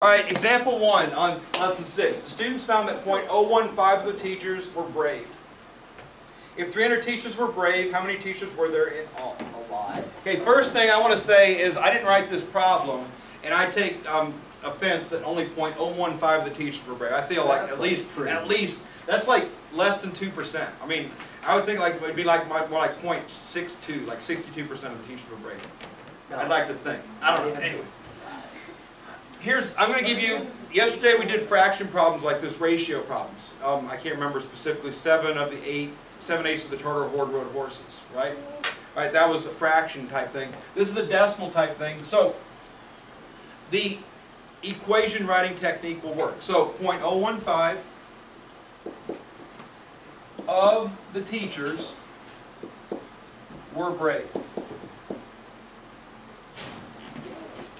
All right, example 1 on lesson 6. The students found that 0.015 of the teachers were brave. If 300 teachers were brave, how many teachers were there in all? A lot. Okay, first thing I want to say is I didn't write this problem, and I take offense that only 0.015 of the teachers were brave. I feel like at least that's like less than 2%. I mean, I would think like it would be like more like 0.62, like 62% of the teachers were brave. I'd like to think. I don't know. Anyway. I'm going to give you, yesterday we did fraction problems like this, ratio problems. I can't remember specifically, 7/8 of the Tartar horde rode horses, right? Right, that was a fraction type thing. This is a decimal type thing. So the equation writing technique will work. So 0.015 of the teachers were brave.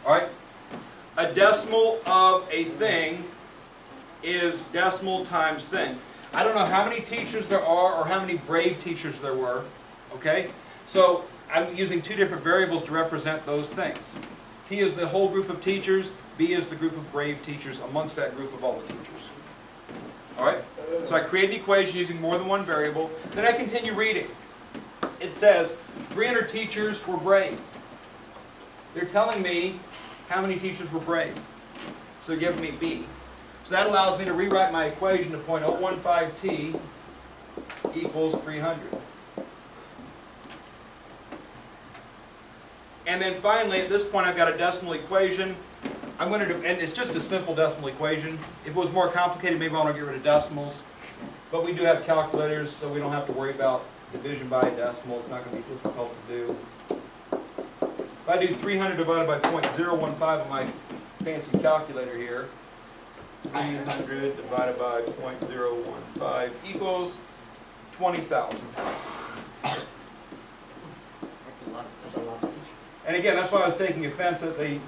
All right? A decimal of a thing is decimal times thing. I don't know how many teachers there are or how many brave teachers there were, okay? So I'm using two different variables to represent those things. T is the whole group of teachers, B is the group of brave teachers amongst that group of all the teachers. All right? So I create an equation using more than one variable. Then I continue reading. It says 300 teachers were brave. They're telling me how many teachers were brave. So they're giving me B. So that allows me to rewrite my equation to 0.015t equals 300. And then finally, at this point, I've got a decimal equation. I'm going to do, and it's just a simple decimal equation. If it was more complicated, maybe I want to get rid of decimals. But we do have calculators, so we don't have to worry about division by decimal. It's not going to be difficult to do. If I do 300 divided by 0.015 on my fancy calculator here, 300 divided by 0.015 equals 20,000. That's a lot of teachers. And again, that's why I was taking offense at the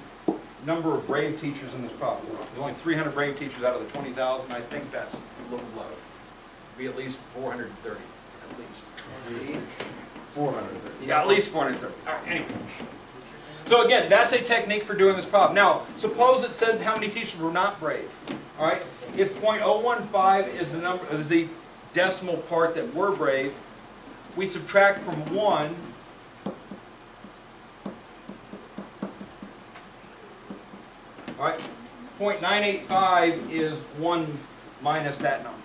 number of brave teachers in this problem. There's only 300 brave teachers out of the 20,000. I think that's a little low. It'd be at least 430, at least. 430. Yeah, at least 430. All right, anyway. So again, that's a technique for doing this problem. Now, suppose it said how many teachers were not brave. All right? If 0.015 is the decimal part that were brave, we subtract from 1 all right? 0.985 is 1 minus that number.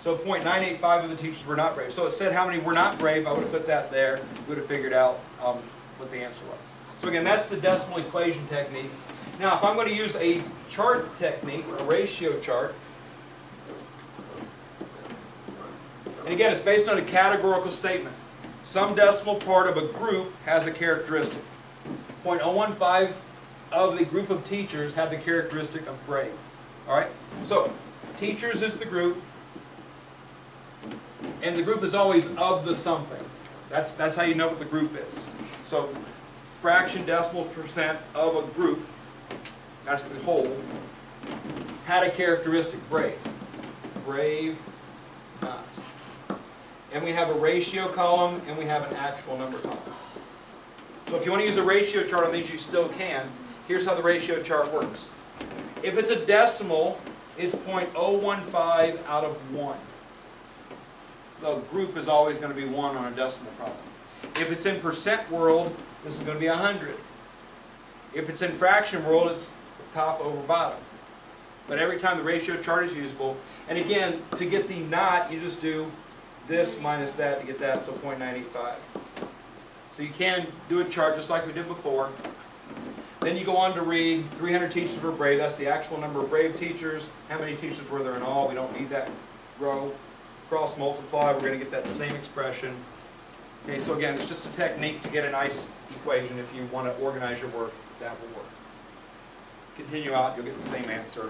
So 0.985 of the teachers were not brave. So it said how many were not brave. I would have put that there. We would have figured out what the answer was. So again, that's the decimal equation technique. Now, if I'm going to use a chart technique, a ratio chart, and again, it's based on a categorical statement. Some decimal part of a group has a characteristic. 0.015 of the group of teachers have the characteristic of brave. All right? So, teachers is the group, and the group is always of the something. That's how you know what the group is. So, fraction, decimals, percent of a group, that's the whole, had a characteristic brave. Brave, not. And we have a ratio column, and we have an actual number column. So if you want to use a ratio chart on these, you still can. Here's how the ratio chart works. If it's a decimal, it's 0.015 out of 1. The group is always going to be 1 on a decimal problem. If it's in percent world, this is going to be 100. If it's in fraction world, it's top over bottom. But every time the ratio chart is usable, and again, to get the not, you just do this minus that to get that, so 0.985. So you can do a chart just like we did before. Then you go on to read 300 teachers were brave. That's the actual number of brave teachers. How many teachers were there in all? We don't need that row. Cross multiply, we're going to get that same expression. Okay, so again, it's just a technique to get a nice equation. If you want to organize your work, that will work. Continue out, you'll get the same answer.